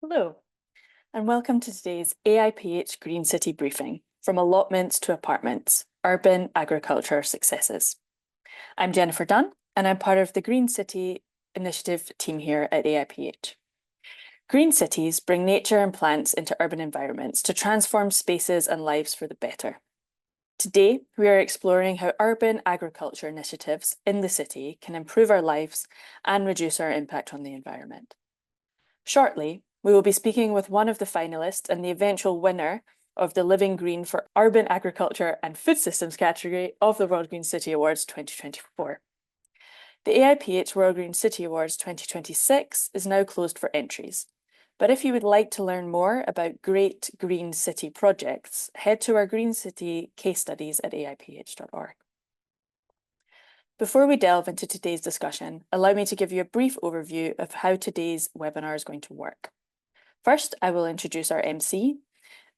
Hello, and welcome to today's AIPH Green City Briefing, From Allotments to Apartments, Urban Agriculture Successes. I'm Jennifer Dunn, and I'm part of the Green City Initiative team here at AIPH. Green cities bring nature and plants into urban environments to transform spaces and lives for the better. Today, we are exploring how urban agriculture initiatives in the city can improve our lives and reduce our impact on the environment. Shortly, we will be speaking with one of the finalists and the eventual winner of the Living Green for Urban Agriculture and Food Systems category of the World Green City Awards 2024. The AIPH World Green City Awards 2026 is now closed for entries. But if you would like to learn more about great green city projects, head to our Green City case studies at aiph.org. Before we delve into today's discussion, allow me to give you a brief overview of how today's webinar is going to work. First, I will introduce our MC,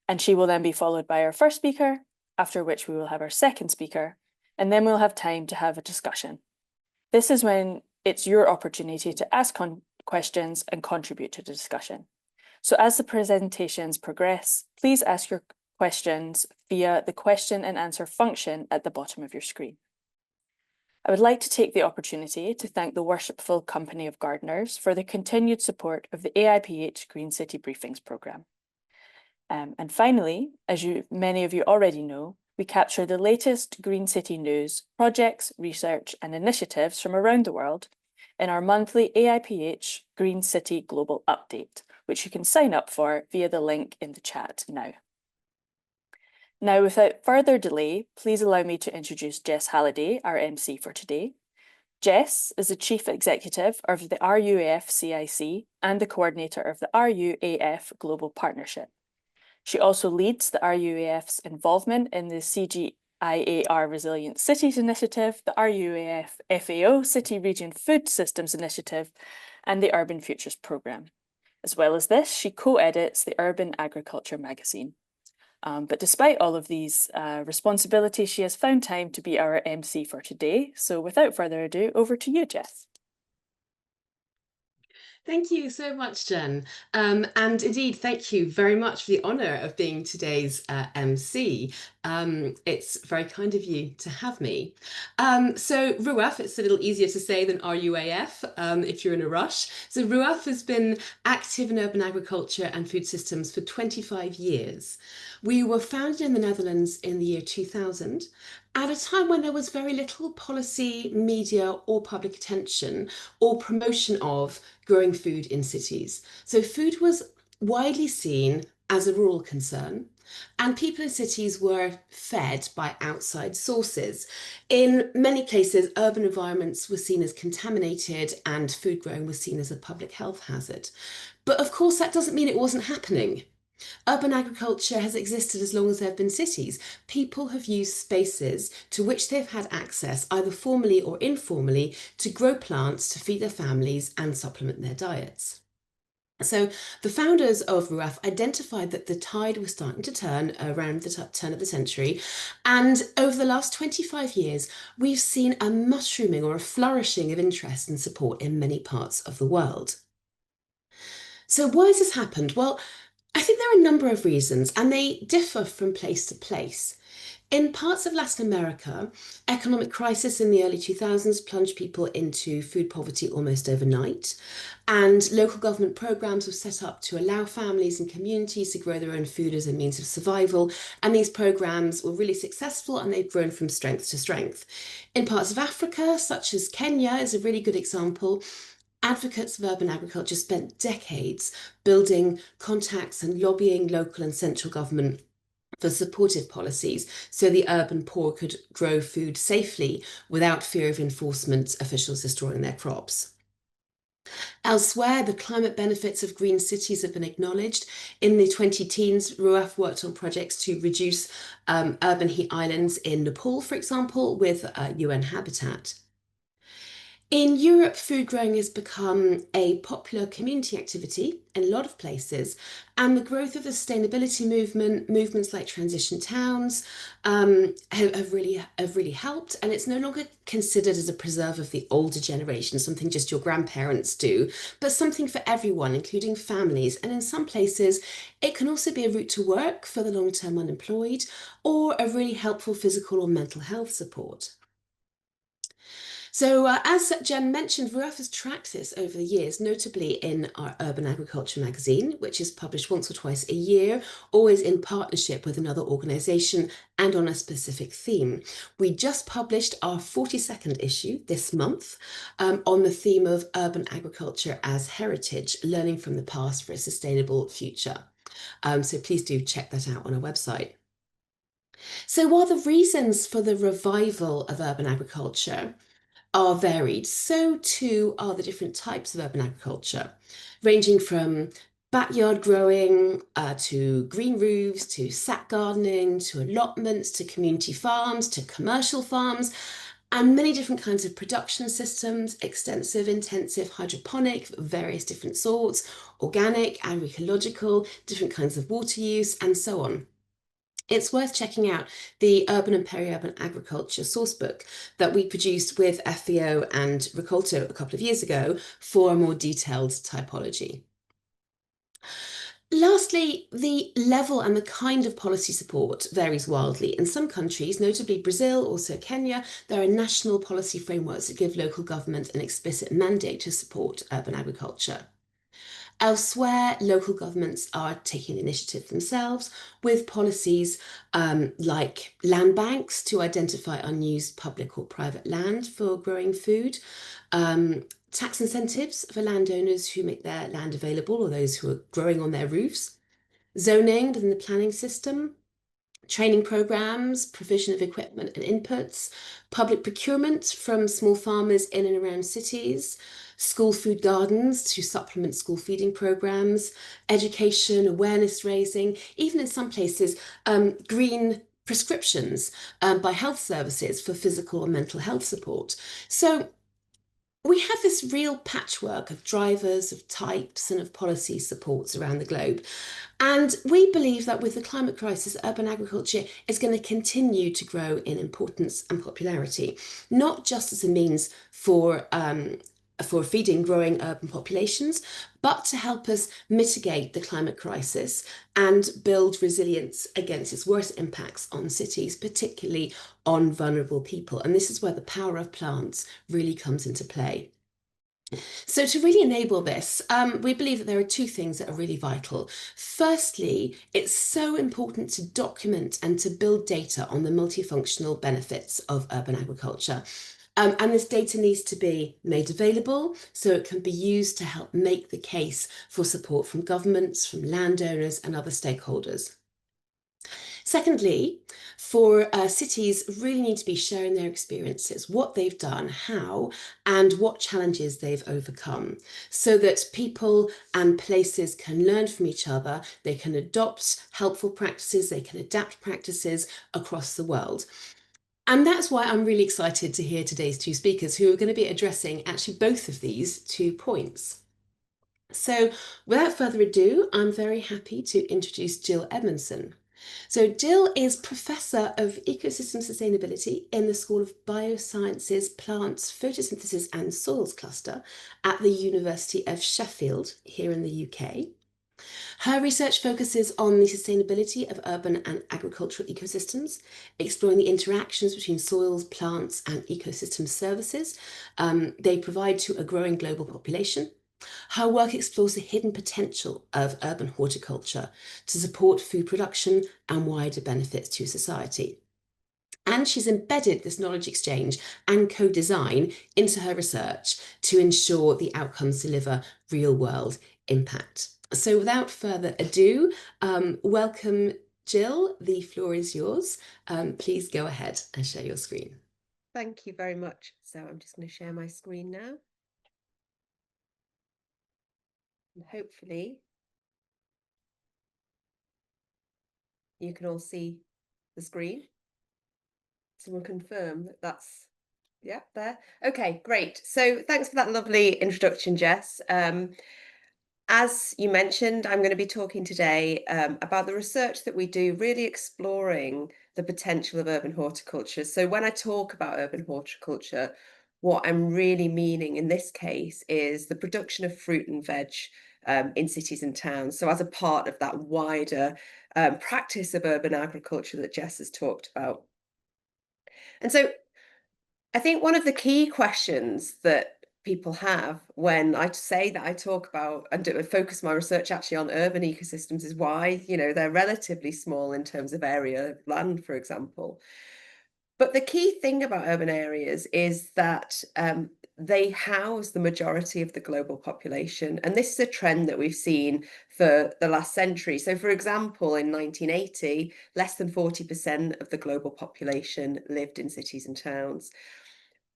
and she will then be followed by our first speaker, after which we will have our second speaker, and then we'll have time to have a discussion. This is when it's your opportunity to ask questions and contribute to the discussion. So as the presentations progress, please ask your questions via the question and answer function at the bottom of your screen. I would like to take the opportunity to thank the Worshipful Company of Gardeners for the continued support of the AIPH Green City Briefings programme. And finally, as many of you already know, we capture the latest Green City news, projects, research and initiatives from around the world in our monthly AIPH Green City Global Update, which you can sign up for via the link in the chat now. Now, without further delay, please allow me to introduce Jess Haliday, our MC for today. Jess is the Chief Executive of the RUAF CIC and the Coordinator of the RUAF Global Partnership. She also leads the RUAF's involvement in the CGIAR Resilient Cities Initiative, the RUAF FAO City Region Food Systems Initiative, and the Urban Futures Programme. As well as this, she co-edits the Urban Agriculture magazine. But despite all of these responsibilities, she has found time to be our MC for today. So without further ado, over to you, Jess. Thank you so much, Jen. And indeed, thank you very much for the honour of being today's MC. It's very kind of you to have me. So RUAF, it's a little easier to say than RUAF if you're in a rush. So RUAF has been active in urban agriculture and food systems for 25 years. We were founded in the Netherlands in the year 2000, at a time when there was very little policy, media or public attention or promotion of growing food in cities. So food was widely seen as a rural concern, and people in cities were fed by outside sources. In many cases, urban environments were seen as contaminated and food growing was seen as a public health hazard. But of course, that doesn't mean it wasn't happening. Urban agriculture has existed as long as there have been cities. People have used spaces to which they've had access, either formally or informally, to grow plants to feed their families and supplement their diets. So the founders of RUAF identified that the tide was starting to turn around the turn of the century. And over the last 25 years, we've seen a mushrooming or a flourishing of interest and support in many parts of the world. So why has this happened? Well, I think there are a number of reasons, and they differ from place to place. In parts of Latin America, economic crisis in the early 2000s plunged people into food poverty almost overnight, and local government programs were set up to allow families and communities to grow their own food as a means of survival, and these programs were really successful and they've grown from strength to strength. In parts of Africa, such as Kenya is a really good example, advocates of urban agriculture spent decades building contacts and lobbying local and central government for supportive policies so the urban poor could grow food safely without fear of enforcement officials destroying their crops. Elsewhere, the climate benefits of green cities have been acknowledged. In the 2010s, RUAF worked on projects to reduce urban heat islands in Nepal, for example, with UN Habitat. In Europe, food growing has become a popular community activity in a lot of places, and the growth of the sustainability movement, movements like transition towns, have really helped. And it's no longer considered as a preserve of the older generation, something just your grandparents do, but something for everyone, including families. And in some places, it can also be a route to work for the long-term unemployed, or a really helpful physical or mental health support. So, as Jen mentioned, RUAF has tracked this over the years, notably in our Urban Agriculture magazine, which is published once or twice a year, always in partnership with another organisation and on a specific theme. We just published our 42nd issue this month on the theme of urban agriculture as heritage, learning from the past for a sustainable future. So please do check that out on our website. So while the reasons for the revival of urban agriculture are varied, so too are the different types of urban agriculture, ranging from backyard growing to green roofs, to sack gardening, to allotments, to community farms, to commercial farms, and many different kinds of production systems, extensive, intensive, hydroponic, various different sorts, organic, agroecological, different kinds of water use, and so on. It's worth checking out the Urban and Peri-Urban Agriculture sourcebook that we produced with FVO and Ricolto a couple of years ago for a more detailed typology. Lastly, the level and the kind of policy support varies wildly. In some countries, notably Brazil, also Kenya, there are national policy frameworks that give local government an explicit mandate to support urban agriculture. Elsewhere, local governments are taking initiative themselves with policies like land banks to identify unused public or private land for growing food, tax incentives for landowners who make their land available or those who are growing on their roofs, zoning within the planning system, training programs, provision of equipment and inputs, public procurement from small farmers in and around cities, school food gardens to supplement school feeding programs, education, awareness raising, even in some places, green prescriptions by health services for physical and mental health support. So we have this real patchwork of drivers, of types, and of policy supports around the globe. And we believe that with the climate crisis, urban agriculture is going to continue to grow in importance and popularity, not just as a means for feeding growing urban populations, but to help us mitigate the climate crisis and build resilience against its worst impacts on cities, particularly on vulnerable people. And this is where the power of plants really comes into play. So to really enable this, we believe that there are two things that are really vital. Firstly, it's so important to document and to build data on the multifunctional benefits of urban agriculture. And this data needs to be made available so it can be used to help make the case for support from governments, from landowners and other stakeholders. Secondly, for cities really need to be sharing their experiences, what they've done, how, and what challenges they've overcome, so that people and places can learn from each other, they can adopt helpful practices, they can adapt practices across the world. And that's why I'm really excited to hear today's two speakers who are going to be addressing actually both of these 2 points. So without further ado, I'm very happy to introduce Jill Edmondson. So Jill is Professor of Ecosystem Sustainability in the School of Biosciences, Plants, Photosynthesis and Soils Cluster at the University of Sheffield here in the UK. Her research focuses on the sustainability of urban and agricultural ecosystems, exploring the interactions between soils, plants and ecosystem services they provide to a growing global population. Her work explores the hidden potential of urban horticulture to support food production and wider benefits to society. And she's embedded this knowledge exchange and co-design into her research to ensure the outcomes deliver real-world impact. So without further ado, welcome Jill, the floor is yours. Please go ahead and share your screen. Thank you very much. So I'm just going to share my screen now. And hopefully you can all see the screen. So we'll confirm that that's Yeah, there. Okay, great. So thanks for that lovely introduction, Jess. As you mentioned, I'm going to be talking today about the research that we do, really exploring the potential of urban horticulture. So when I talk about urban horticulture, what I'm really meaning in this case is the production of fruit and veg in cities and towns. So as a part of that wider practice of urban agriculture that Jess has talked about. And so I think one of the key questions that people have when I say that I talk about and focus my research actually on urban ecosystems is why, they're relatively small in terms of area of land, for example. But the key thing about urban areas is that they house the majority of the global population. And this is a trend that we've seen for the last century. So, for example, in 1980, less than 40% of the global population lived in cities and towns.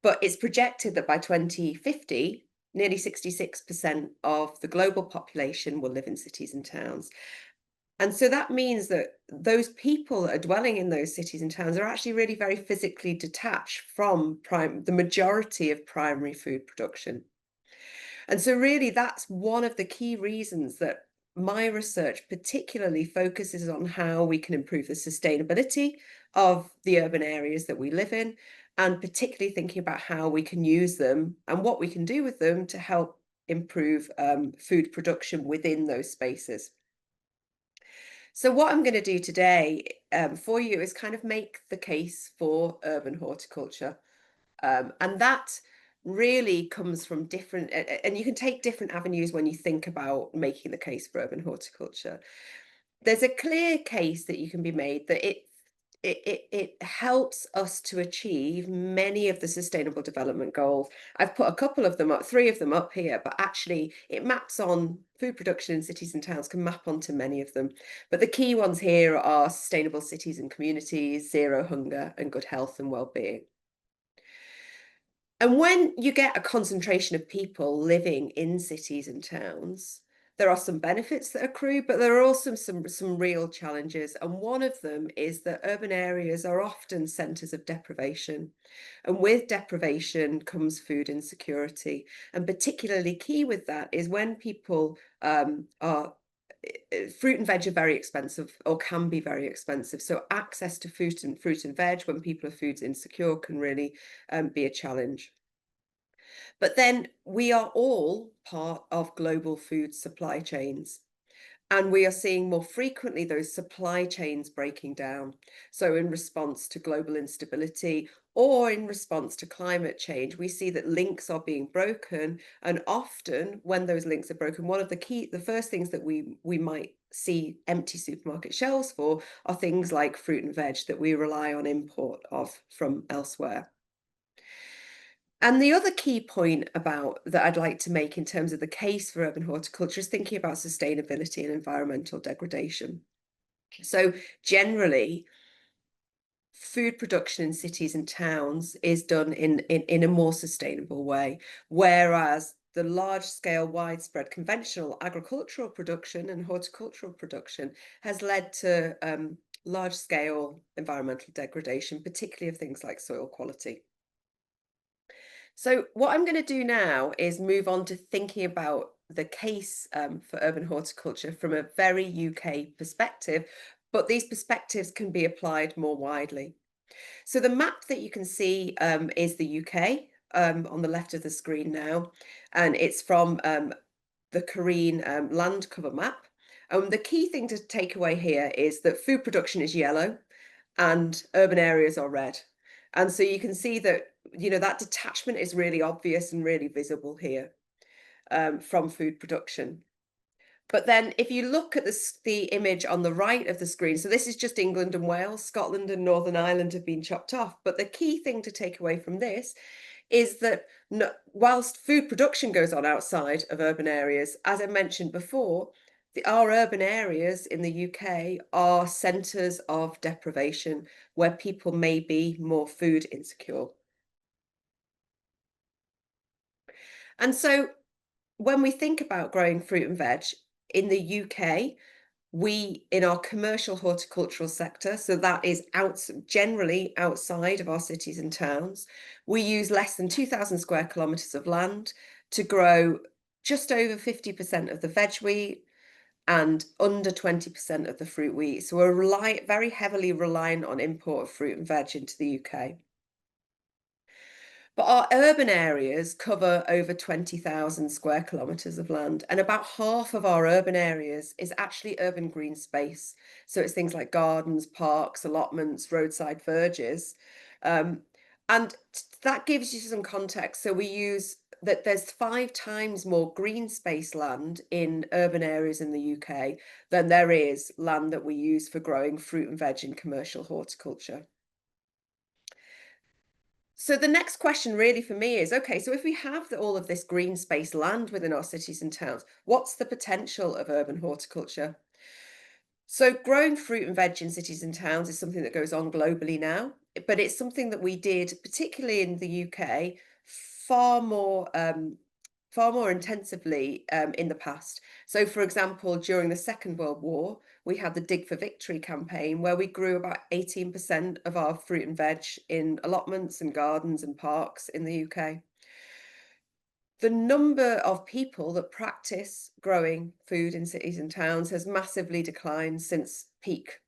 But it's projected that by 2050, nearly 66% of the global population will live in cities and towns. And so that means that those people that are dwelling in those cities and towns are actually really very physically detached from the majority of primary food production. And so really that's one of the key reasons that my research particularly focuses on how we can improve the sustainability of the urban areas that we live in, and particularly thinking about how we can use them and what we can do with them to help improve food production within those spaces. So what I'm going to do today for you is kind of make the case for urban horticulture. And that really comes from different, and you can take different avenues when you think about making the case for urban horticulture. There's a clear case that you can be made that it helps us to achieve many of the sustainable development goals. I've put a couple of them up, 3 of them up here, but actually it maps on food production in cities and towns, can map onto many of them. But the key ones here are sustainable cities and communities, zero hunger, and good health and well-being. And when you get a concentration of people living in cities and towns, there are some benefits that accrue, but there are also some real challenges. And one of them is that urban areas are often centres of deprivation. And with deprivation comes food insecurity. And particularly key with that is when people fruit and veg are very expensive or can be very expensive. So access to fruit and veg when people are food insecure can really be a challenge. But then we are all part of global food supply chains. And we are seeing more frequently those supply chains breaking down. So in response to global instability or in response to climate change, we see that links are being broken. And often when those links are broken, one of the first things that we might see empty supermarket shelves for are things like fruit and veg that we rely on import of from elsewhere. And the other key point about that I'd like to make in terms of the case for urban horticulture is thinking about sustainability and environmental degradation. So generally, food production in cities and towns is done in a more sustainable way, whereas the large-scale, widespread conventional agricultural production and horticultural production has led to large-scale environmental degradation, particularly of things like soil quality. So what I'm going to do now is move on to thinking about the case for urban horticulture from a very UK perspective, but these perspectives can be applied more widely. So the map that you can see is the UK on the left of the screen now, and it's from the Korean land cover map. The key thing to take away here is that food production is yellow and urban areas are red. And so you can see that, that detachment is really obvious and really visible here from food production. But then if you look at the image on the right of the screen, so this is just England and Wales, Scotland and Northern Ireland have been chopped off. But the key thing to take away from this is that whilst food production goes on outside of urban areas, as I mentioned before, our urban areas in the UK are centres of deprivation where people may be more food insecure. And so when we think about growing fruit and veg in the UK, in our commercial horticultural sector, so that is generally outside of our cities and towns, we use less than 2,000 square kilometres of land to grow just over 50% of the veg we eat and under 20% of the fruit we eat. So we're very heavily reliant on import of fruit and veg into the UK. But our urban areas cover over 20,000 square kilometres of land, and about half of our urban areas is actually urban green space. So it's things like gardens, parks, allotments, roadside verges. And that gives you some context. So we use that there's 5 times more green space land in urban areas in the UK than there is land that we use for growing fruit and veg in commercial horticulture. So the next question really for me is, okay, so if we have all of this green space land within our cities and towns, what's the potential of urban horticulture? So growing fruit and veg in cities and towns is something that goes on globally now, but it's something that we did, particularly in the UK, far more intensively in the past. So, for example, during the Second World War, we had the Dig for Victory campaign where we grew about 18% of our fruit and veg in allotments and gardens and parks in the UK. The number of people that practice growing food in cities and towns has massively declined since peak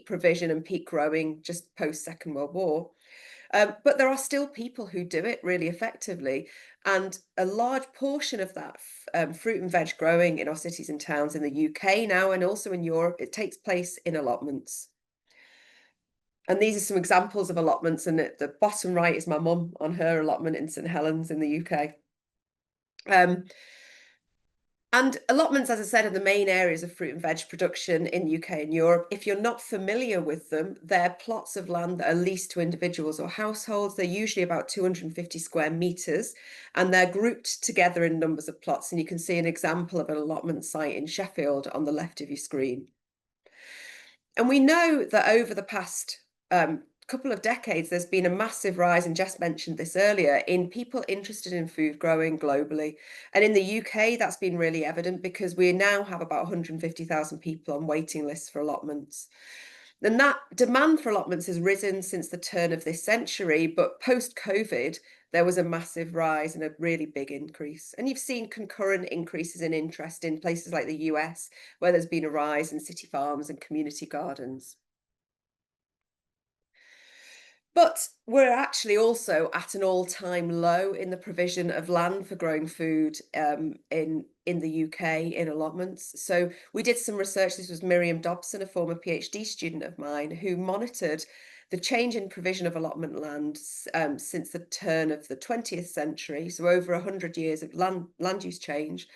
provision and peak growing just post Second World War. But there are still people who do it really effectively. And a large portion of that fruit and veg growing in our cities and towns in the UK now, and also in Europe, it takes place in allotments. And these are some examples of allotments. And at the bottom right is my mum on her allotment in St Helens in the UK. And allotments, as I said, are the main areas of fruit and veg production in the UK and Europe. If you're not familiar with them, they're plots of land that are leased to individuals or households. They're usually about 250 square metres, and they're grouped together in numbers of plots. And you can see an example of an allotment site in Sheffield on the left of your screen. And we know that over the past couple of decades, there's been a massive rise, and Jess mentioned this earlier, in people interested in food growing globally. And in the UK, that's been really evident because we now have about 150,000 people on waiting lists for allotments. And that demand for allotments has risen since the turn of this century, but post-COVID, there was a massive rise and a really big increase. And you've seen concurrent increases in interest in places like the US, where there's been a rise in city farms and community gardens. But we're actually also at an all-time low in the provision of land for growing food in the UK in allotments. So we did some research. This was Miriam Dobson, a former PhD student of mine, who monitored the change in provision of allotment land since the turn of the 20th century, so over 100 years of land use change.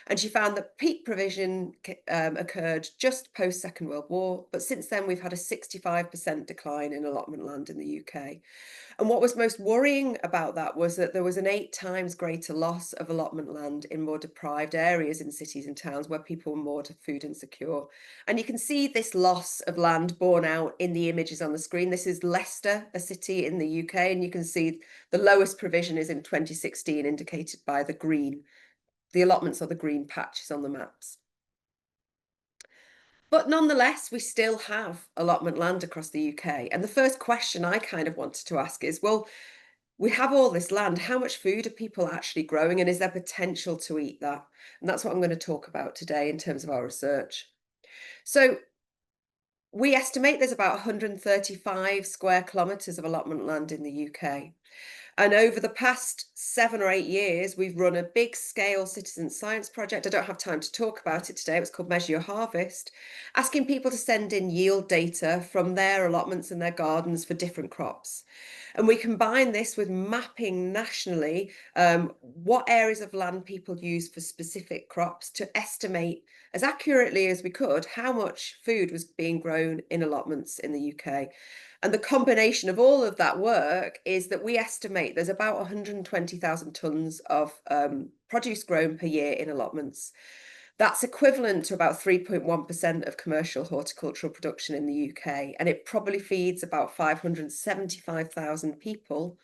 And she found that peak provision occurred just post Second World War, but since then we've had a 65% decline in allotment land in the UK. And what was most worrying about that was that there was an 8 times greater loss of allotment land in more deprived areas in cities and towns where people were more food insecure. And you can see this loss of land borne out in the images on the screen. This is Leicester, a city in the UK, and you can see the lowest provision is in 2016, indicated by the green. The allotments are the green patches on the maps. But nonetheless, we still have allotment land across the UK. And the first question I kind of wanted to ask is, well, we have all this land. How much food are people actually growing? And is there potential to eat that? And that's what I'm going to talk about today in terms of our research. So we estimate there's about 135 square kilometres of allotment land in the UK. And over the past 7 or 8 years, we've run a big scale citizen science project. I don't have time to talk about it today. It was called Measure Your Harvest, asking people to send in yield data from their allotments and their gardens for different crops. And we combine this with mapping nationally what areas of land people use for specific crops to estimate as accurately as we could how much food was being grown in allotments in the UK. And the combination of all of that work is that we estimate there's about 120,000 tonnes of produce grown per year in allotments. That's equivalent to about 3.1% of commercial horticultural production in the UK, and it probably feeds about 575,000 people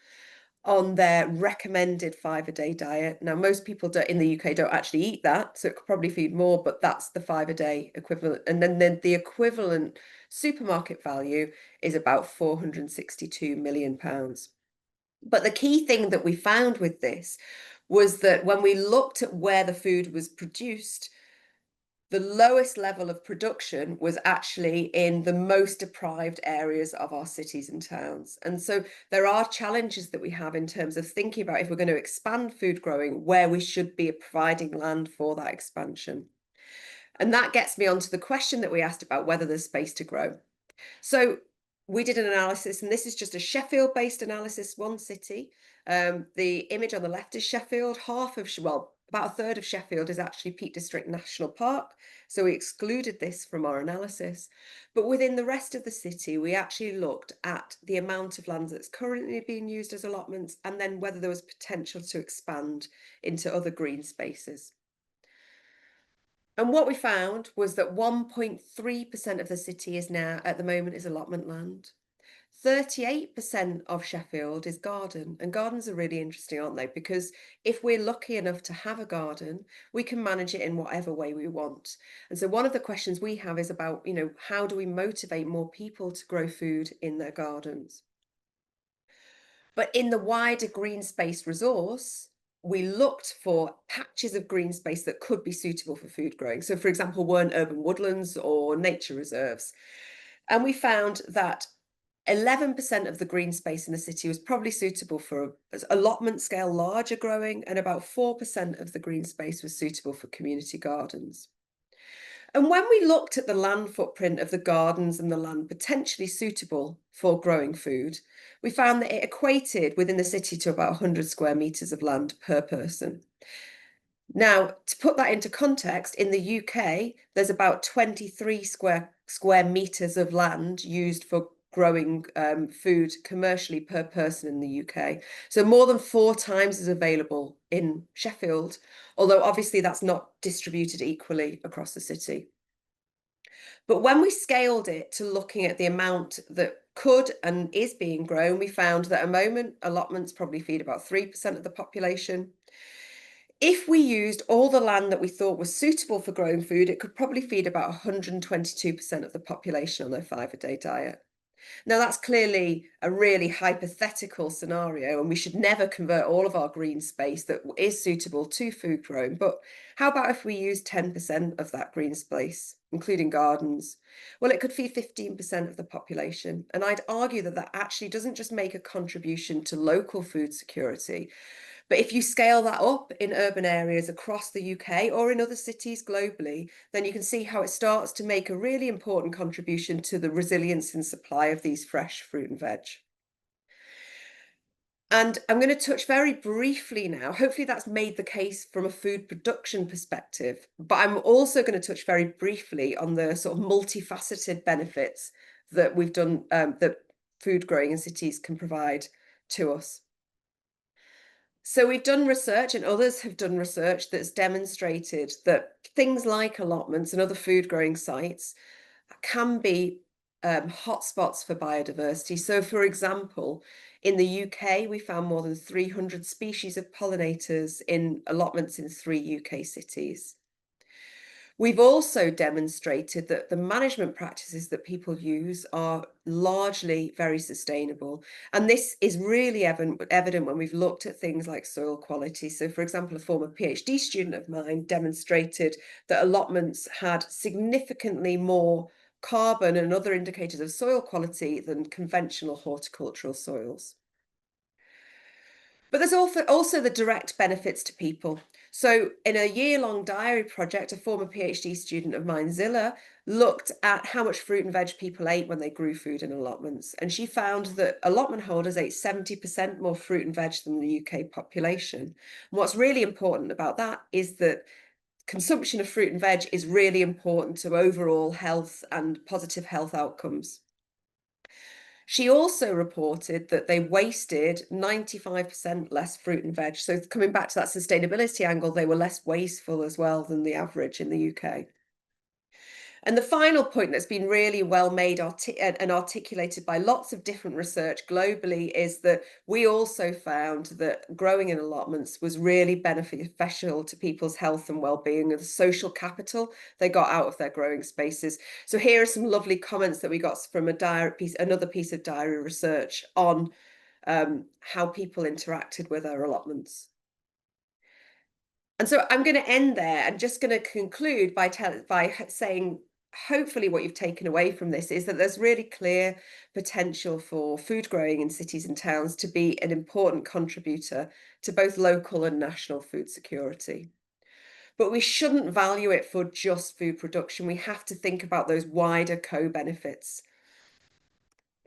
on their recommended 5-a-day diet. Now, most people in the UK don't actually eat that, so it could probably feed more, but that's the 5-a-day equivalent. And then the equivalent supermarket value is about £462 million. But the key thing that we found with this was that when we looked at where the food was produced, the lowest level of production was actually in the most deprived areas of our cities and towns. And so there are challenges that we have in terms of thinking about, if we're going to expand food growing, where we should be providing land for that expansion. And that gets me onto the question that we asked about whether there's space to grow. So we did an analysis, and this is just a Sheffield-based analysis, one city. The image on the left is Sheffield. About a third of Sheffield is actually Peak District National Park. So we excluded this from our analysis. But within the rest of the city, we actually looked at the amount of land that's currently being used as allotments, and then whether there was potential to expand into other green spaces. And what we found was that 1.3% of the city is now, at the moment, is allotment land. 38% of Sheffield is garden, and gardens are really interesting, aren't they? Because if we're lucky enough to have a garden, we can manage it in whatever way we want. And so one of the questions we have is about, how do we motivate more people to grow food in their gardens? But in the wider green space resource, we looked for patches of green space that could be suitable for food growing. So, for example, weren't urban woodlands or nature reserves. And we found that 11% of the green space in the city was probably suitable for allotment scale larger growing, and about 4% of the green space was suitable for community gardens. And when we looked at the land footprint of the gardens and the land potentially suitable for growing food, we found that it equated within the city to about 100 square metres of land per person. Now, to put that into context, in the UK, there's about 23 square metres of land used for growing food commercially per person in the UK. So more than 4 times is available in Sheffield, although obviously that's not distributed equally across the city. But when we scaled it to looking at the amount that could and is being grown, we found that at the moment, allotments probably feed about 3% of the population. If we used all the land that we thought was suitable for growing food, it could probably feed about 122% of the population on their 5-a-day diet. Now, that's clearly a really hypothetical scenario, and we should never convert all of our green space that is suitable to food growing. But how about if we use 10% of that green space, including gardens? Well, it could feed 15% of the population. And I'd argue that that actually doesn't just make a contribution to local food security, but if you scale that up in urban areas across the UK or in other cities globally, then you can see how it starts to make a really important contribution to the resilience and supply of these fresh fruit and veg. And I'm going to touch very briefly now. Hopefully that's made the case from a food production perspective, but I'm also going to touch very briefly on the sort of multifaceted benefits that we've done, that food growing in cities can provide to us. So we've done research, and others have done research that's demonstrated that things like allotments and other food growing sites can be hotspots for biodiversity. So, for example, in the UK, we found more than 300 species of pollinators in allotments in 3 UK cities. We've also demonstrated that the management practices that people use are largely very sustainable. And this is really evident when we've looked at things like soil quality. So, for example, a former PhD student of mine demonstrated that allotments had significantly more carbon and other indicators of soil quality than conventional horticultural soils. But there's also the direct benefits to people. So in a year-long diary project, a former PhD student of mine, Zilla, looked at how much fruit and veg people ate when they grew food in allotments. And she found that allotment holders ate 70% more fruit and veg than the UK population. And what's really important about that is that consumption of fruit and veg is really important to overall health and positive health outcomes. She also reported that they wasted 95% less fruit and veg. So coming back to that sustainability angle, they were less wasteful as well than the average in the UK. And the final point that's been really well made and articulated by lots of different research globally is that we also found that growing in allotments was really beneficial to people's health and well-being, and the social capital they got out of their growing spaces. So here are some lovely comments that we got from another piece of diary research on how people interacted with our allotments. And so I'm going to end there and just going to conclude by saying, hopefully what you've taken away from this is that there's really clear potential for food growing in cities and towns to be an important contributor to both local and national food security. But we shouldn't value it for just food production. We have to think about those wider co-benefits.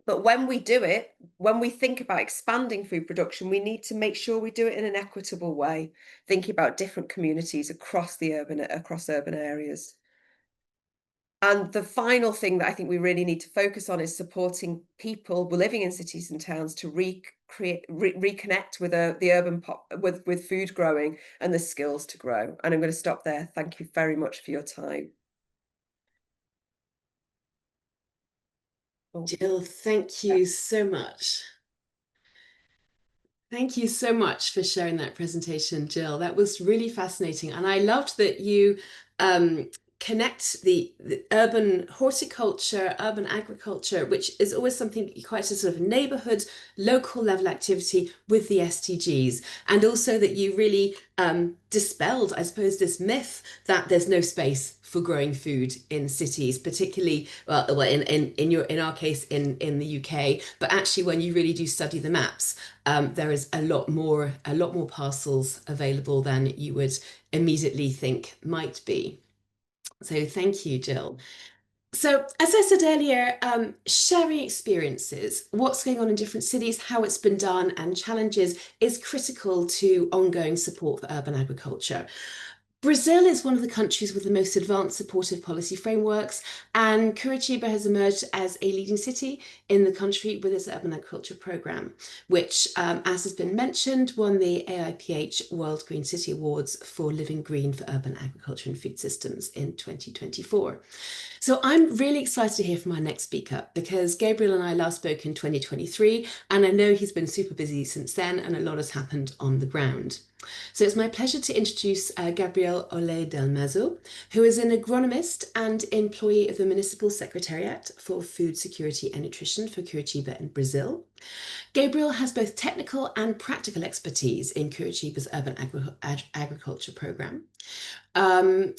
But when we do it, when we think about expanding food production, we need to make sure we do it in an equitable way, thinking about different communities across urban areas. And the final thing that I think we really need to focus on is supporting people living in cities and towns to reconnect with the urban with food growing and the skills to grow. And I'm going to stop there. Thank you very much for your time. Jill, thank you so much. Thank you so much for sharing that presentation, Jill. That was really fascinating. And I loved that you connect the urban horticulture, urban agriculture, which is always something quite a sort of neighborhood, local level activity with the SDGs. And also that you really dispelled, I suppose, this myth that there's no space for growing food in cities, particularly, well, in our case, in the UK. But actually, when you really do study the maps, there is a lot more parcels available than you would immediately think might be. So thank you, Jill. So as I said earlier, sharing experiences, what's going on in different cities, how it's been done, and challenges is critical to ongoing support for urban agriculture. Brazil is one of the countries with the most advanced supportive policy frameworks, and Curitiba has emerged as a leading city in the country with its urban agriculture programme, which, as has been mentioned, won the AIPH World Green City Awards for Living Green for Urban Agriculture and Food Systems in 2024. So I'm really excited to hear from our next speaker, because Gabriel and I last spoke in 2023, and I know he's been super busy since then, and a lot has happened on the ground. So it's my pleasure to introduce Gabriel Olle Dalmazo, who is an agronomist and employee of the Municipal Secretariat for Food Security and Nutrition for Curitiba in Brazil. Gabriel has both technical and practical expertise in Curitiba's urban agriculture programme. Gabriel,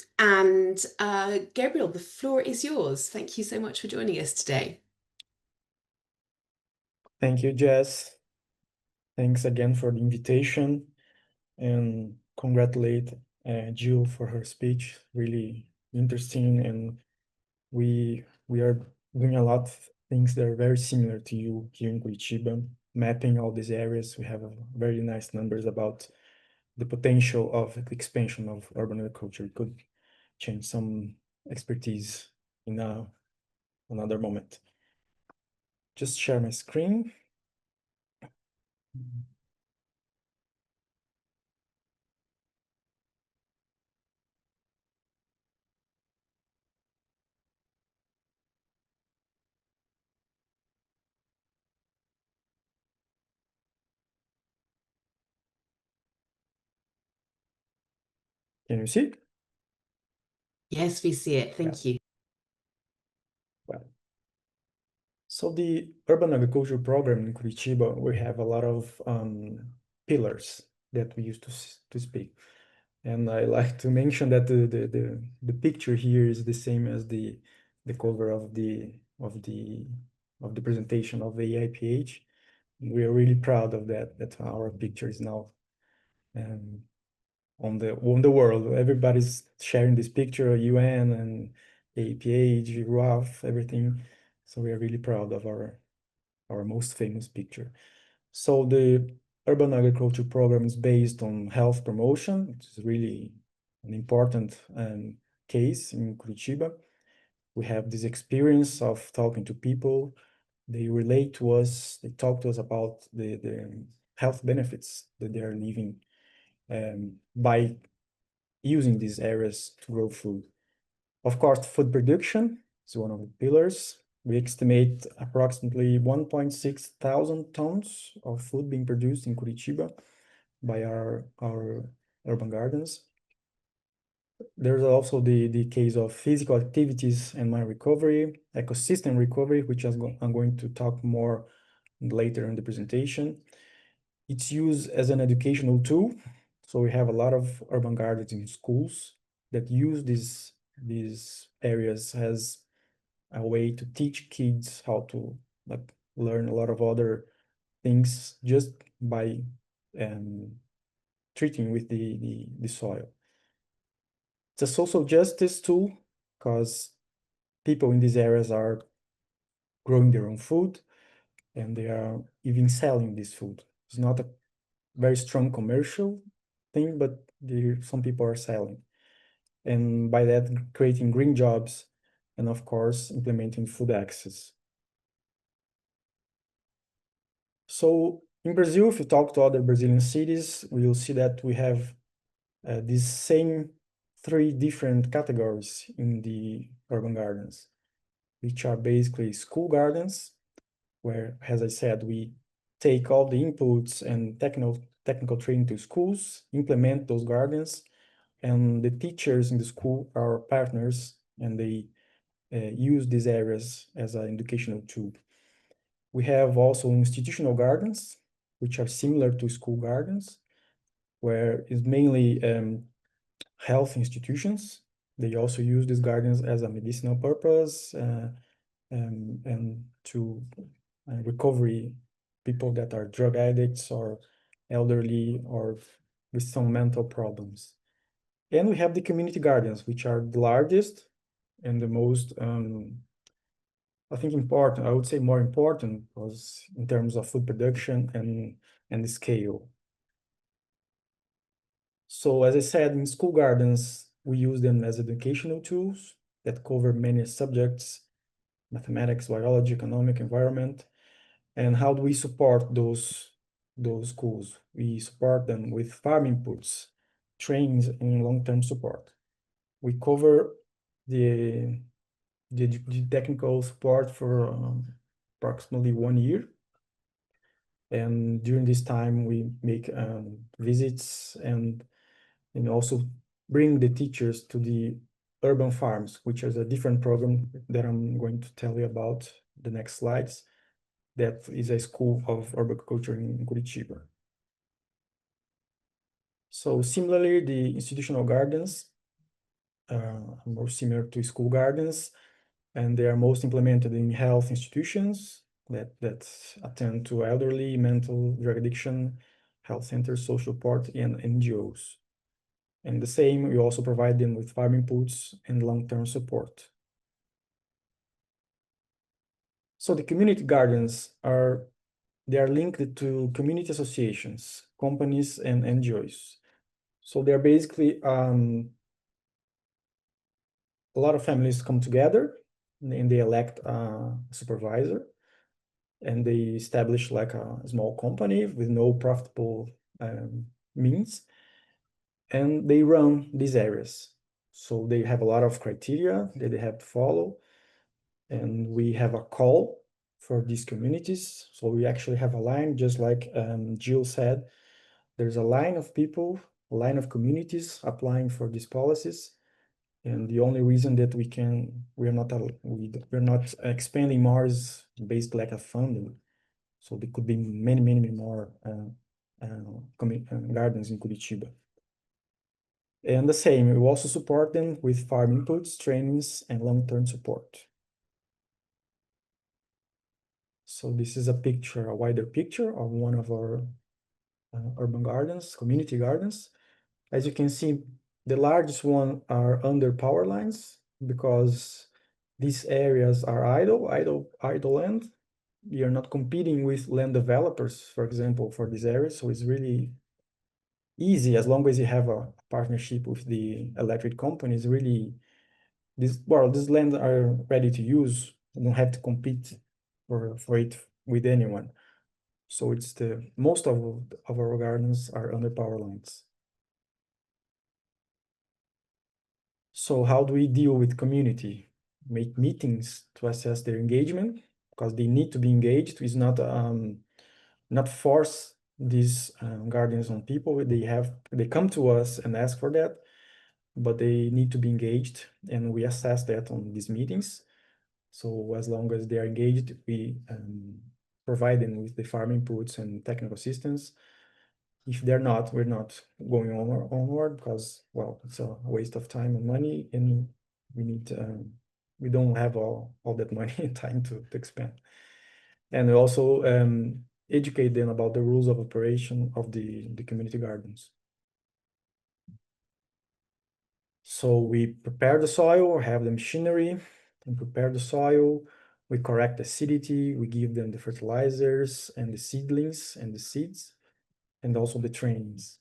the floor is yours. Thank you so much for joining us today. Thank you, Jess. Thanks again for the invitation, and congratulate Jill for her speech. Really interesting, and we are doing a lot of things that are very similar to you here in Curitiba, mapping all these areas. We have very nice numbers about the potential of the expansion of urban agriculture. It could change some expertise in another moment. Just share my screen. Can you see? Yes, we see it. Thank you. Well, so the urban agriculture program in Curitiba, we have a lot of pillars that we used to speak. And I like to mention that the picture here is the same as the cover of the presentation of the AIPH. We are really proud of that our picture is now on the world. Everybody's sharing this picture, UN and AIPH, RUAF, everything. So we are really proud of our most famous picture. So the urban agriculture program is based on health promotion. It's really an important case in Curitiba. We have this experience of talking to people. They relate to us, they talk to us about the health benefits that they are living by using these areas to grow food. Of course, food production is one of the pillars. We estimate approximately 1.6 thousand tons of food being produced in Curitiba by our urban gardens. There's also the case of physical activities and mine recovery, ecosystem recovery, which I'm going to talk more later in the presentation. It's used as an educational tool. So we have a lot of urban gardens in schools that use these areas as a way to teach kids how to learn a lot of other things just by treating with the soil. It's a social justice tool because people in these areas are growing their own food and they are even selling this food. It's not a very strong commercial thing, but some people are selling. And by that, creating green jobs and of course, implementing food access. So in Brazil, if you talk to other Brazilian cities, we will see that we have these same 3 different categories in the urban gardens, which are basically school gardens, where, as I said, we take all the inputs and technical training to schools, implement those gardens, and the teachers in the school are partners, and they use these areas as an educational tool. We have also institutional gardens, which are similar to school gardens, where it's mainly health institutions. They also use these gardens as a medicinal purpose and to recovery people that are drug addicts or elderly or with some mental problems. And we have the community gardens, which are the largest and the most, I think, important. I would say more important because in terms of food production and the scale. So as I said, in school gardens, we use them as educational tools that cover many subjects: mathematics, biology, economic, environment. And how do we support those schools? We support them with farm inputs, trainings, and long-term support. We cover the technical support for approximately 1 year. And during this time, we make visits and also bring the teachers to the urban farms, which is a different program that I'm going to tell you about the next slides. That is a school of arboriculture in Curitiba. So similarly, the institutional gardens are more similar to school gardens, and they are most implemented in health institutions that attend to elderly, mental, drug addiction, health centers, social support, and NGOs. And the same, we also provide them with farm inputs and long-term support. So the community gardens are linked to community associations, companies, and NGOs. So they're basically a lot of families come together and they elect a supervisor, and they establish like a small company with no profitable means, and they run these areas. So they have a lot of criteria that they have to follow, and we have a call for these communities. So we actually have a line, just like Jill said, there's a line of people, a line of communities applying for these policies. And the only reason that we're not expanding more is based lack of funding. So there could be many, many more gardens in Curitiba. And the same, we also support them with farm inputs, trainings, and long-term support. So this is a picture, a wider picture of one of our urban gardens, community gardens. As you can see, the largest one are under power lines because these areas are idle land. You're not competing with land developers, for example, for these areas. So it's really easy as long as you have a partnership with the electric companies. Really, these lands are ready to use. You don't have to compete for it with anyone. So it's most of our gardens are under power lines. So how do we deal with community? Make meetings to assess their engagement, because they need to be engaged. It's not force these gardens on people. They come to us and ask for that, but they need to be engaged, and we assess that on these meetings. So as long as they are engaged, we provide them with the farm inputs and technical assistance. If they're not, we're not going onward because, well, it's a waste of time and money, and we don't have all that money and time to expand. And also educate them about the rules of operation of the community gardens. So we prepare the soil, have the machinery, and prepare the soil. We correct acidity, we give them the fertilizers and the seedlings and the seeds, and also the trainings.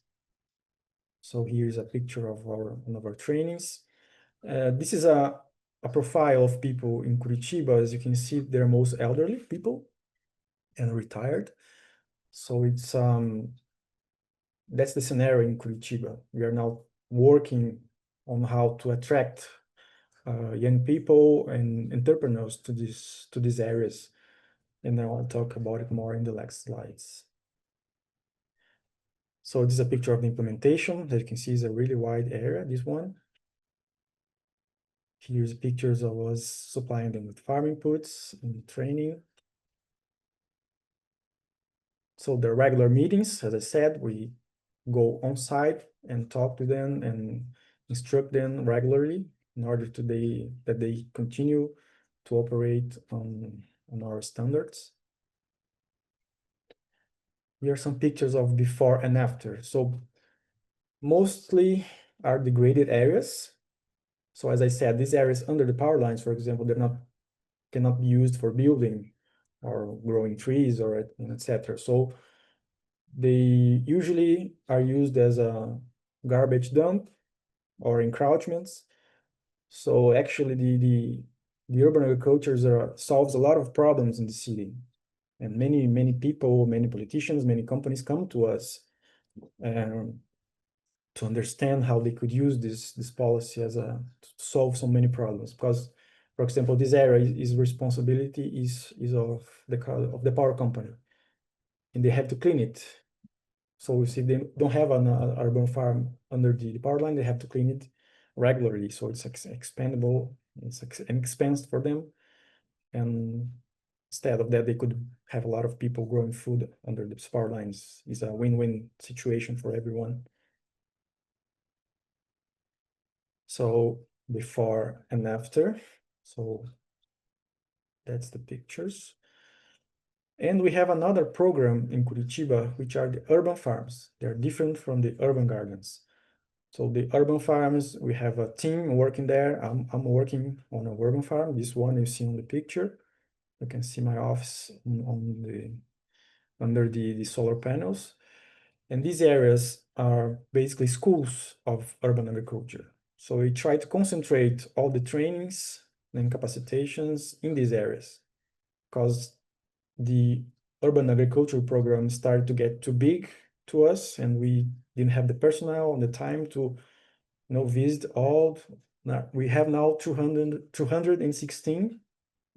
So here's a picture of one of our trainings. This is a profile of people in Curitiba. As you can see, they're most elderly people and retired. So it's that's the scenario in Curitiba. We are now working on how to attract young people and entrepreneurs to these areas. And then I'll talk about it more in the next slides. So this is a picture of the implementation. That you can see is a really wide area, this one. Here's pictures of us supplying them with farm inputs and training. So the regular meetings, as I said, we go on site and talk to them and instruct them regularly in order that they continue to operate on our standards. Here are some pictures of before and after. So mostly are degraded areas. So as I said, these areas under the power lines, for example, cannot be used for building or growing trees or etc. So they usually are used as a garbage dump or encroachments. So actually the urban agriculture solves a lot of problems in the city. And many people, many politicians, many companies come to us to understand how they could use this policy to solve so many problems. Because, for example, this area is responsibility is of the power company, and they have to clean it. So if they don't have an urban farm under the power line, they have to clean it regularly. So it's expendable, it's an expense for them. And instead of that, they could have a lot of people growing food under the power lines. It's a win-win situation for everyone. So before and after. So that's the pictures. And we have another program in Curitiba, which are the urban farms. They're different from the urban gardens. So the urban farms, we have a team working there. I'm working on a urban farm. This one you see on the picture. You can see my office under the solar panels. And these areas are basically schools of urban agriculture. So we try to concentrate all the trainings and capacitations in these areas, because the urban agriculture program started to get too big to us, and we didn't have the personnel and the time to visit all. Now, we have now 216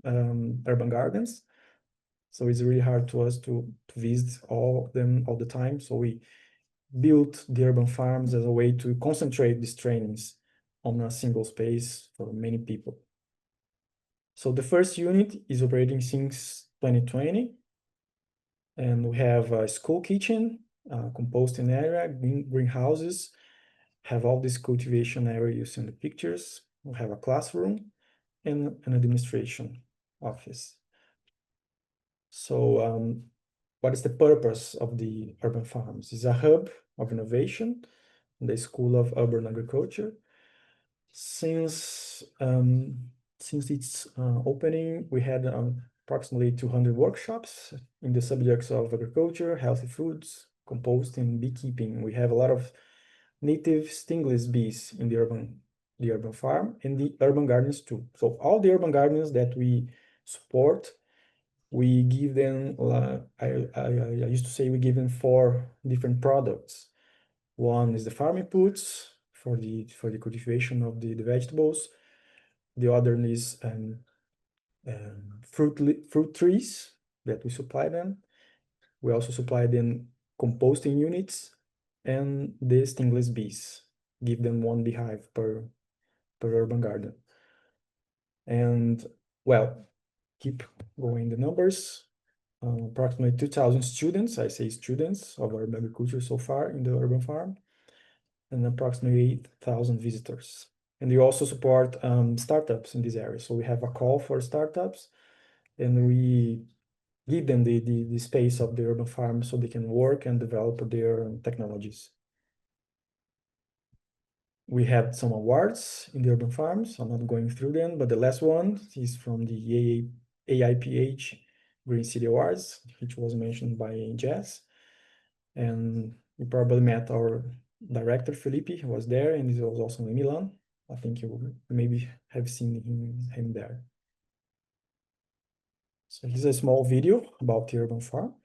urban gardens. So it's really hard to us to visit all of them all the time. So we built the urban farms as a way to concentrate these trainings on a single space for many people. So the first unit is operating since 2020. And we have a school kitchen, composting area, greenhouses, have all this cultivation area you see in the pictures. We have a classroom and an administration office. So what is the purpose of the urban farms? It's a hub of innovation in the School of Urban Agriculture. Since its opening, we had approximately 200 workshops in the subjects of agriculture, healthy foods, composting, beekeeping. We have a lot of native stingless bees in the urban farm and the urban gardens too. So all the urban gardens that we support, we give them, I used to say we give them 4 different products. One is the farm inputs, for the cultivation of the vegetables. The other is fruit trees that we supply them. We also supply them composting units and the stingless bees. Give them 1 beehive per urban garden. And well, keep going the numbers. Approximately 2,000 students, I say students, of urban agriculture so far in the urban farm, and approximately 8,000 visitors. And we also support startups in this area. So we have a call for startups, and we give them the space of the urban farm so they can work and develop their technologies. We had some awards in the urban farms. I'm not going through them, but the last one is from the AIPH Green City Awards, which was mentioned by Jess. And you probably met our director, Felipe, who was there, and he was also in Milan. I think you maybe have seen him there. So here's a small video about the urban farm.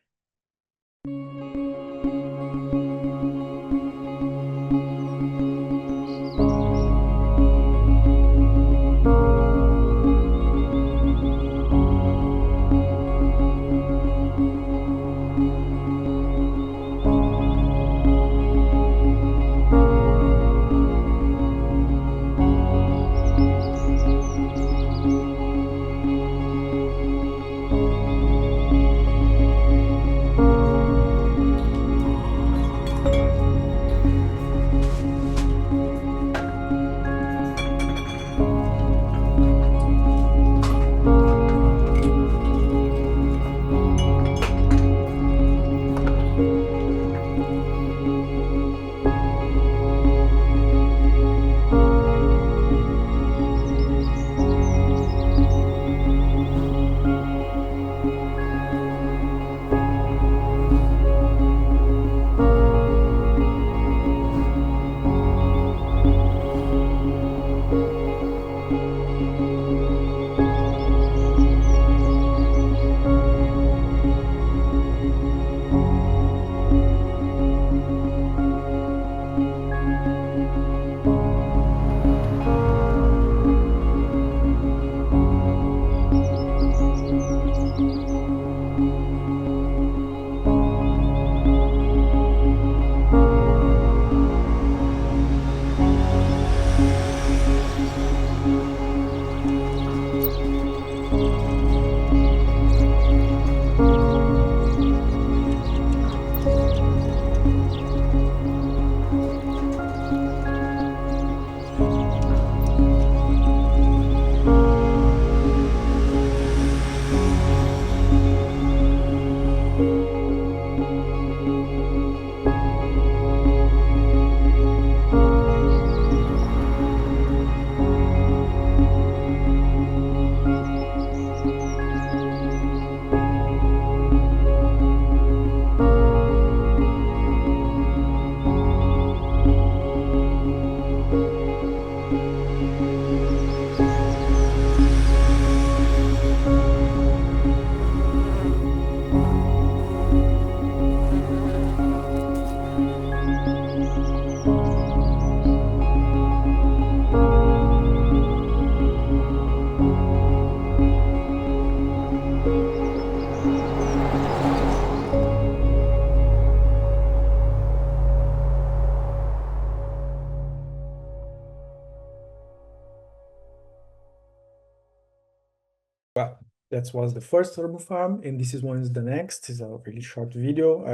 Well, that was the first urban farm, and this is one is the next. It's a really short video.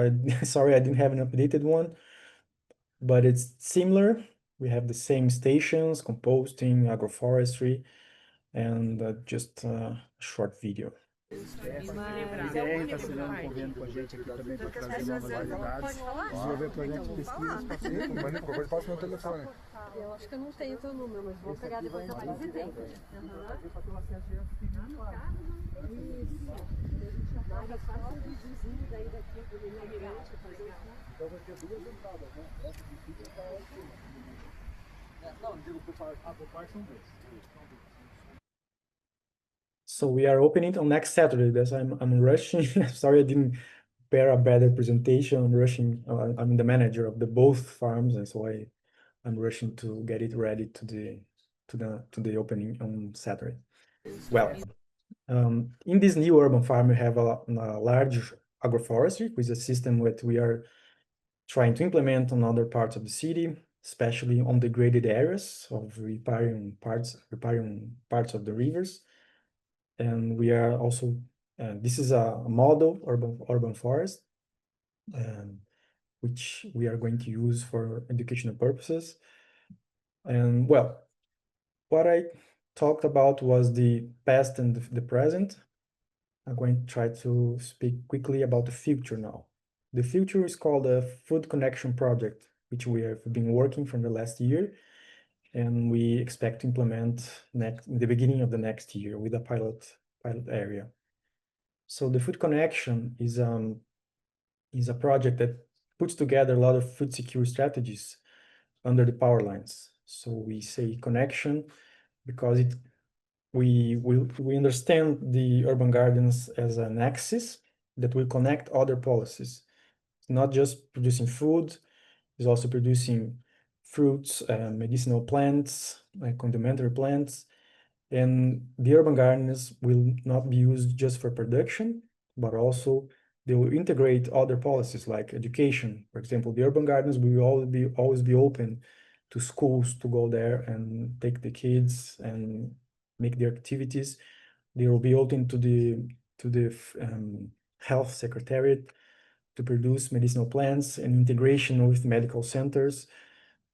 Sorry, I didn't have an updated one, but it's similar. We have the same stations, composting, agroforestry, and just a short video. A ideia está assinando um convênio com a gente aqui também para trazer novas variedades, desenvolver projetos de pesquisa. Manda qualquer coisa, passa meu telefone. Eu acho que eu não tenho teu número, mas vou pegar depois da visita. Então vai ter 2 entradas, né? Essa de fica e a outra. Não, digo por par são 2. So we are opening on next Saturday. That's I'm rushing. Sorry, I didn't prepare a better presentation. I'm rushing. I'm the manager of the both farms, and so I'm rushing to get it ready to the opening on Saturday. Well, in this new urban farm, we have a large agroforestry, which is a system that we are trying to implement on other parts of the city, especially on degraded areas of riparian parts of the rivers. And we are also, this is a model urban forest, which we are going to use for educational purposes. And well, what I talked about was the past and the present. I'm going to try to speak quickly about the future now. The future is called the Food Connection Project, which we have been working from the last year, and we expect to implement in the beginning of the next year with a pilot area. So the Food Connection is a project that puts together a lot of food secure strategies under the power lines. So we say connection because we understand the urban gardens as an axis that will connect other policies. It's not just producing food, it's also producing fruits, medicinal plants, complementary plants. And the urban gardens will not be used just for production, but also they will integrate other policies like education. For example, the urban gardens will always be open to schools to go there and take the kids and make their activities. They will be open to the health secretariat to produce medicinal plants and integration with medical centers.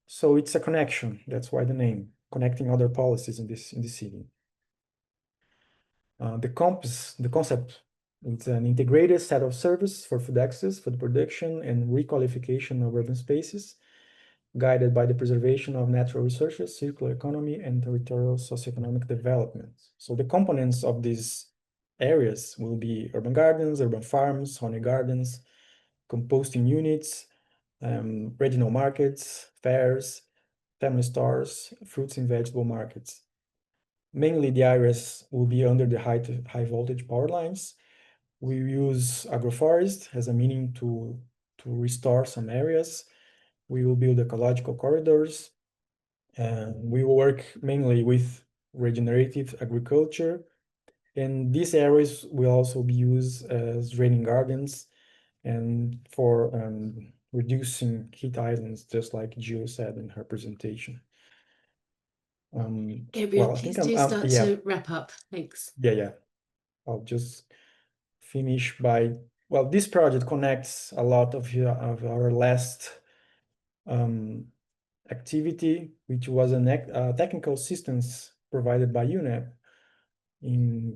So it's a connection. That's why the name, connecting other policies in this city. The concept, it's an integrated set of services for food access, food production, and requalification of urban spaces, guided by the preservation of natural resources, circular economy, and territorial socioeconomic development. So the components of these areas will be urban gardens, urban farms, honey gardens, composting units, regional markets, fairs, family stores, fruits and vegetable markets. Mainly the areas will be under the high voltage power lines. We use agroforest as a meaning to restore some areas. We will build ecological corridors, and we will work mainly with regenerative agriculture. And these areas will also be used as raining gardens and for reducing heat islands, just like Jill said in her presentation. Gabriel, well, please do start to wrap up. Thanks. Yeah. I'll just finish by, well, this project connects a lot of our last activity, which was a technical assistance provided by UNEP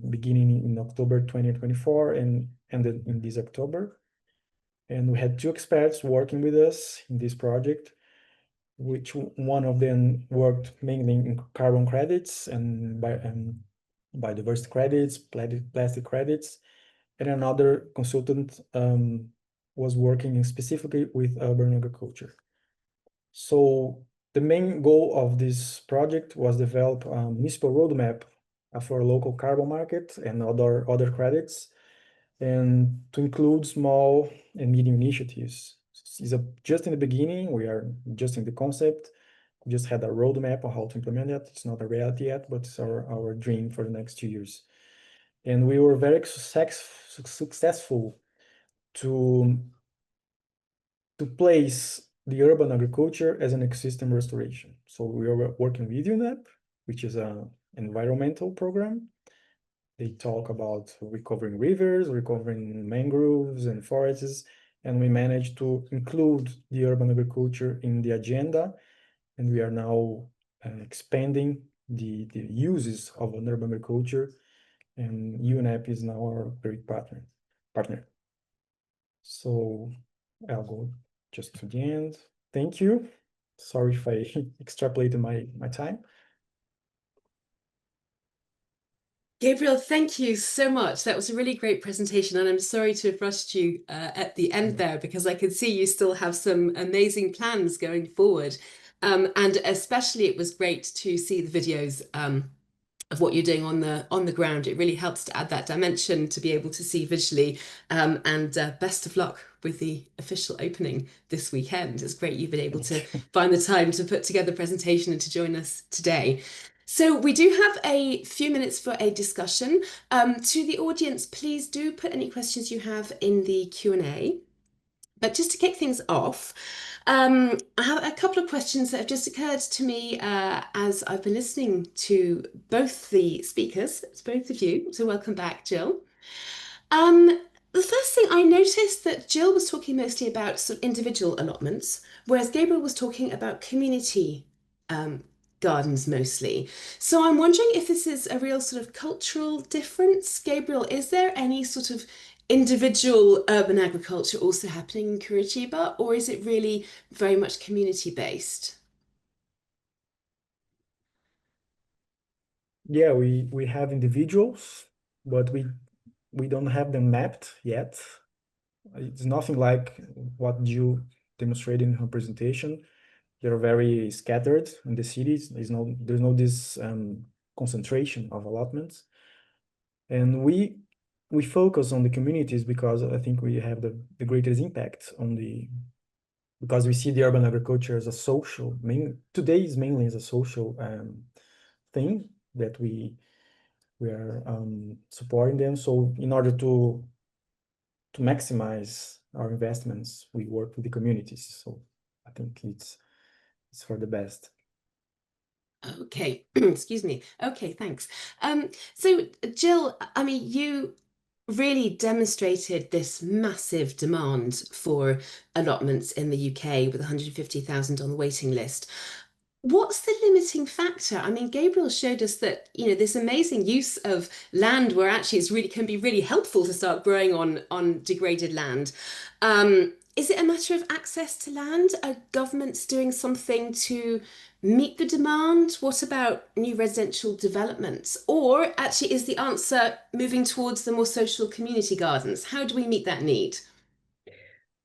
beginning in October 2024 and ended in this October. And we had 2 experts working with us in this project, which one of them worked mainly in carbon credits and biodiversity credits, plastic credits, and another consultant was working specifically with urban agriculture. So the main goal of this project was develop a municipal roadmap for a local carbon market and other credits, and to include small and medium initiatives. Just in the beginning, we are just in the concept. We just had a roadmap on how to implement it. It's not a reality yet, but it's our dream for the next 2 years. And we were very successful to place the urban agriculture as an ecosystem restoration. So we are working with UNEP, which is an environmental program. They talk about recovering rivers, recovering mangroves and forests, and we managed to include the urban agriculture in the agenda, and we are now expanding the uses of an urban agriculture, and UNEP is now our great partner. So I'll go just to the end. Thank you. Sorry if I extrapolated my time. Gabriel, thank you so much. That was a really great presentation, and I'm sorry to have rushed you at the end there, because I could see you still have some amazing plans going forward. And especially it was great to see the videos of what you're doing on the ground. It really helps to add that dimension to be able to see visually. And best of luck with the official opening this weekend. It's great you've been able to find the time to put together a presentation and to join us today. So we do have a few minutes for a discussion. To the audience, please do put any questions you have in the Q&A. But just to kick things off, I have a couple of questions that have just occurred to me as I've been listening to both the speakers. It's both of you, so welcome back, Jill. The first thing I noticed that Jill was talking mostly about sort of individual allotments, whereas Gabriel was talking about community gardens mostly. So I'm wondering if this is a real sort of cultural difference. Gabriel, is there any sort of individual urban agriculture also happening in Curitiba, or is it really very much community based? Yeah, we have individuals, but we don't have them mapped yet. It's nothing like what Jill demonstrated in her presentation. They're very scattered in the cities. There's no this concentration of allotments. And we focus on the communities because I think we have the greatest impact on because we see the urban agriculture as a social, today is mainly as a social thing that we are supporting them. So in order to maximize our investments, we work with the communities. So I think it's for the best. Okay, excuse me. Okay, thanks. So Jill, I mean, you really demonstrated this massive demand for allotments in the UK with 150,000 on the waiting list. What's the limiting factor? I mean, Gabriel showed us that, you know, this amazing use of land where actually it's really can be really helpful to start growing on degraded land. Is it a matter of access to land? Are governments doing something to meet the demand? What about new residential developments? Or actually is the answer moving towards the more social community gardens? How do we meet that need?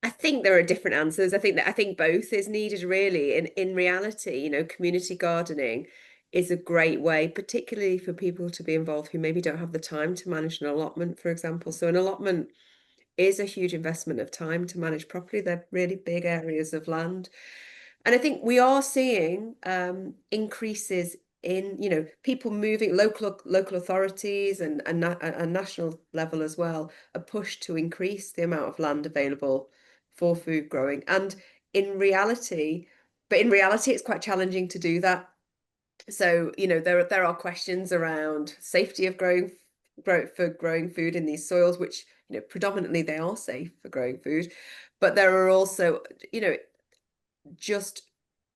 I think there are different answers. I think both is needed really. In reality, you know, community gardening is a great way, particularly for people to be involved who maybe don't have the time to manage an allotment, for example. So an allotment is a huge investment of time to manage properly. They're really big areas of land. And I think we are seeing increases in, you know, people moving, local authorities and national level as well, a push to increase the amount of land available for food growing. And in reality, it's quite challenging to do that. So, you know, there are questions around safety of growing food in these soils, which, you know, predominantly they are safe for growing food. But there are also, you know, just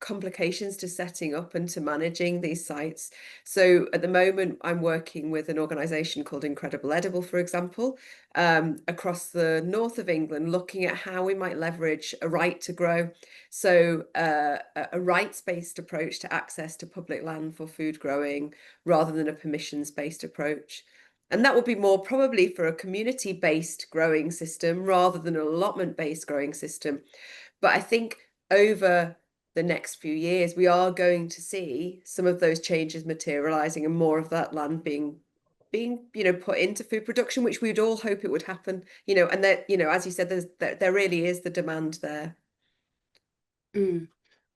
complications to setting up and to managing these sites. So at the moment, I'm working with an organisation called Incredible Edible, for example, across the north of England, looking at how we might leverage a right to grow. So a rights-based approach to access to public land for food growing rather than a permissions-based approach. And that would be more probably for a community-based growing system rather than an allotment-based growing system. But I think over the next few years, we are going to see some of those changes materializing and more of that land being you know, put into food production, which we'd all hope it would happen, you know, and that, you know, as you said, there really is the demand there.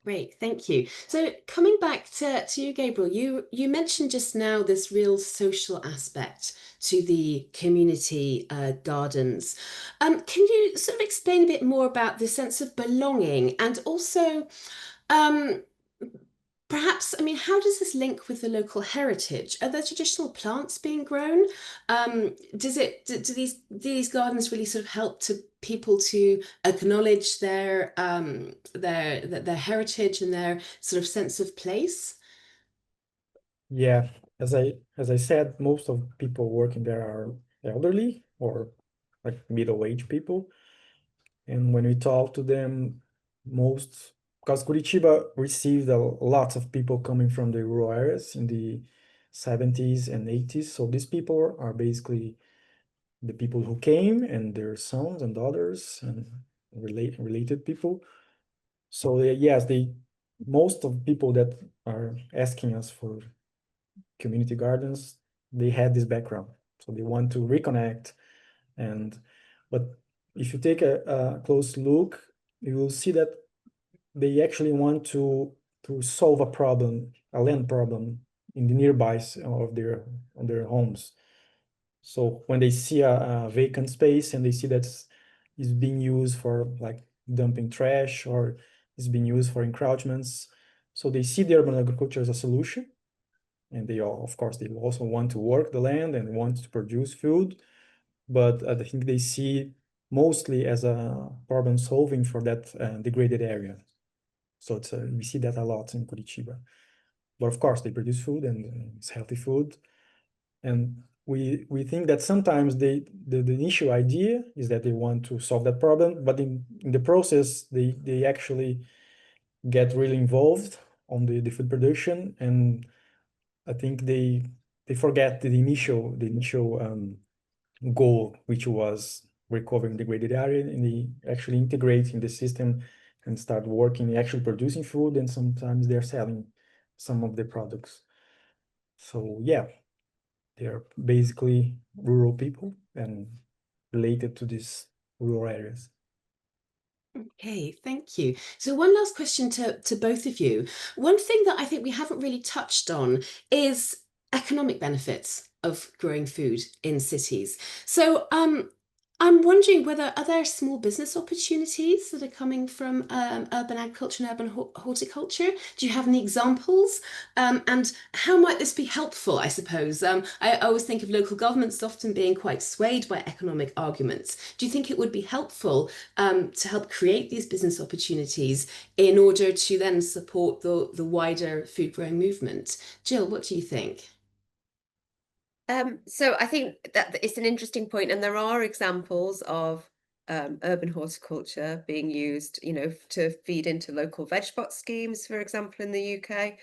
Great, thank you. So coming back to you, Gabriel, you mentioned just now this real social aspect to the community gardens. Can you sort of explain a bit more about the sense of belonging and also perhaps, I mean, how does this link with the local heritage? Are there traditional plants being grown? Do these gardens really sort of help to people to acknowledge their heritage and their sort of sense of place? Yeah, as I said, most of people working there are elderly or like middle-aged people. And when we talk to them, because Curitiba received a lot of people coming from the rural areas in the 70s and 80s. So these people are basically the people who came and their sons and daughters and related people. So yes, most of people that are asking us for community gardens, they had this background. So they want to reconnect but if you take a close look, you will see that they actually want to solve a problem, a land problem in the nearby of their homes. So when they see a vacant space and they see that is being used for like dumping trash or is being used for encroachments, so they see the urban agriculture as a solution, and they all, of course, they also want to work the land and want to produce food, but I think they see mostly as a problem solving for that degraded area. So we see that a lot in Curitiba. But of course, they produce food and it's healthy food. And we think that sometimes the initial idea is that they want to solve that problem, but in the process, they actually get really involved on the food production. And I think they forget the initial goal, which was recovering degraded area, and they actually integrate in the system and start working, actually producing food, and sometimes they're selling some of their products. So yeah, they're basically rural people and related to these rural areas. Okay, thank you. So one last question to both of you. One thing that I think we haven't really touched on is economic benefits of growing food in cities. So I'm wondering whether are there small business opportunities that are coming from urban agriculture and urban horticulture? Do you have any examples? And how might this be helpful, I suppose? I always think of local governments often being quite swayed by economic arguments. Do you think it would be helpful to help create these business opportunities in order to then support the wider food growing movement? Jill, what do you think? So I think that it's an interesting point, and there are examples of urban horticulture being used, to feed into local veg spot schemes, for example, in the UK.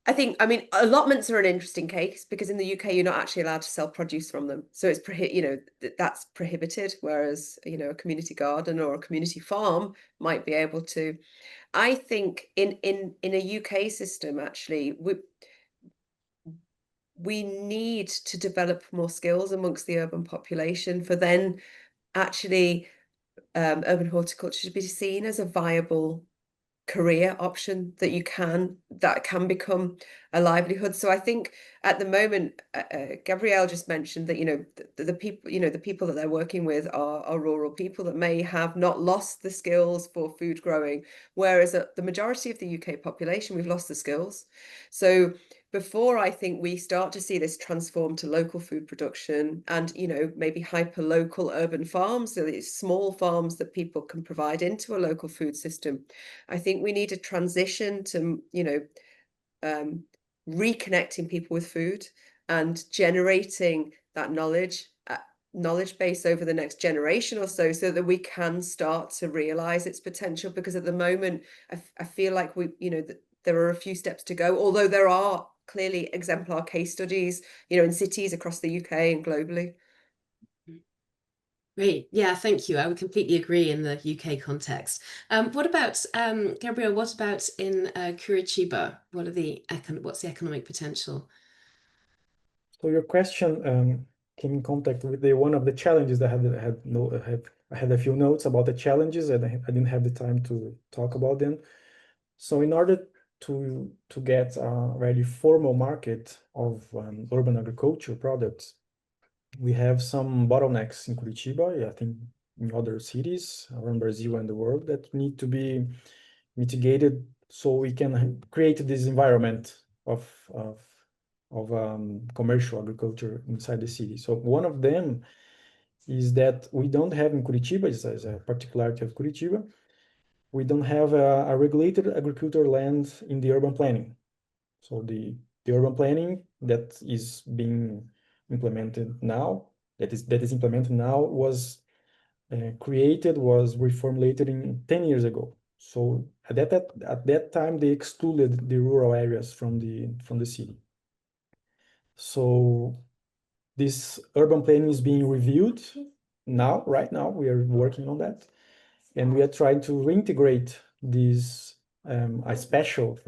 I mean, allotments are an interesting case because in the UK you're not actually allowed to sell produce from them, so it's that's prohibited. Whereas a community garden or a community farm might be able to. I think in a UK system, actually, we need to develop more skills amongst the urban population for then actually urban horticulture to be seen as a viable career option that can become a livelihood. So I think at the moment, Gabriel just mentioned that the people that they're working with are rural people that may have not lost the skills for food growing, whereas the majority of the UK population, we've lost the skills. So before I think we start to see this transform to local food production and maybe hyper local urban farms, so these small farms that people can provide into a local food system, I think we need a transition to reconnecting people with food and generating that knowledge base over the next generation or so that we can start to realize its potential. Because at the moment I feel like that there are a few steps to go, although there are clearly exemplar case studies in cities across the UK and globally. Great. Yeah, thank you. I would completely agree in the UK context. What about Gabriel? What about in Curitiba? What's the economic potential? So your question came in contact with one of the challenges that I had a few notes about the challenges, and I didn't have the time to talk about them. So in order to get a really formal market of urban agriculture products, we have some bottlenecks in Curitiba, I think in other cities around Brazil and the world, that need to be mitigated so we can create this environment of commercial agriculture inside the city. So one of them is that we don't have in Curitiba, as a particularity of Curitiba, we don't have a regulated agricultural land in the urban planning. So the urban planning that is being implemented now, that is implemented now, was reformulated in 10 years ago. So at that time they excluded the rural areas from the city. So this urban planning is being reviewed now. Right now we are working on that, and we are trying to reintegrate this a special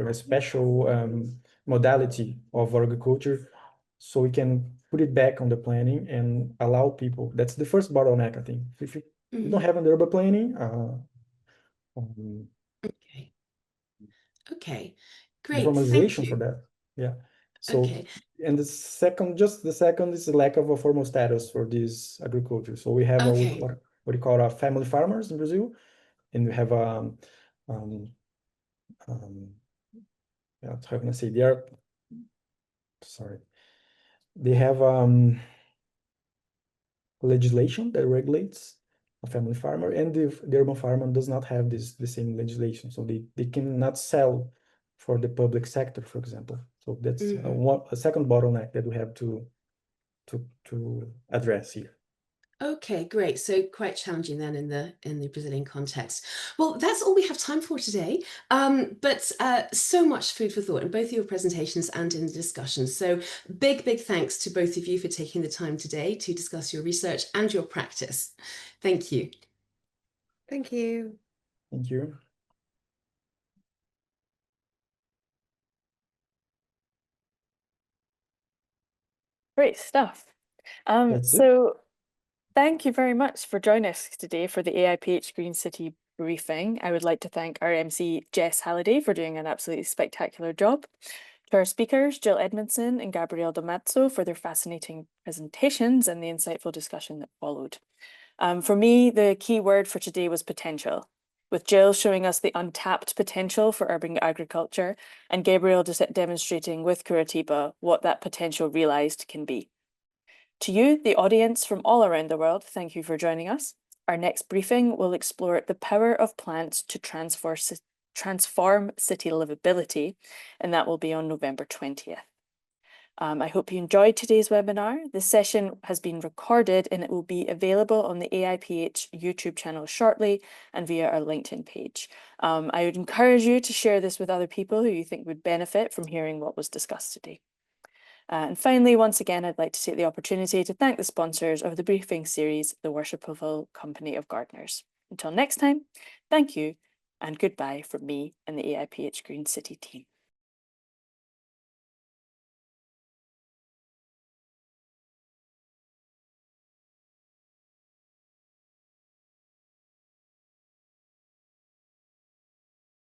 modality of agriculture, so we can put it back on the planning and allow people. That's the first bottleneck, I think. We don't have an urban planning. Okay. Okay. Great. Thank Formalization you. for that. Yeah. So, Okay. and the second is the lack of a formal status for this agriculture. So we have Okay. what we call our family farmers in Brazil, and we have yeah, how can I say, they have legislation that regulates a family farmer, and the urban farmer does not have the same legislation, so they cannot sell for the public sector, for example. So that's a second bottleneck that we have to address here. Okay, great. So quite challenging then in the Brazilian context. Well, that's all we have time for today. But so much food for thought in both your presentations and in the discussion. So big thanks to both of you for taking the time today to discuss your research and your practice. Thank you. Thank you. Thank you. Great stuff. So thank you very much for joining us today for the AIPH Green City Briefing. I would like to thank our MC, Jess Haliday, for doing an absolutely spectacular job. To our speakers, Jill Edmondson and Gabriel Dalmazo, for their fascinating presentations and the insightful discussion that followed. For me, the key word for today was potential, with Jill showing us the untapped potential for urban agriculture and Gabriel demonstrating with Curitiba what that potential realised can be. To you, the audience from all around the world, thank you for joining us. Our next briefing will explore the power of plants to transform city livability, and that will be on November 20th. I hope you enjoyed today's webinar. This session has been recorded and it will be available on the AIPH YouTube channel shortly and via our LinkedIn page. I would encourage you to share this with other people who you think would benefit from hearing what was discussed today. And finally, once again, I'd like to take the opportunity to thank the sponsors of the briefing series, the Worshipful Company of Gardeners. Until next time, thank you and goodbye from me and the AIPH Green City team.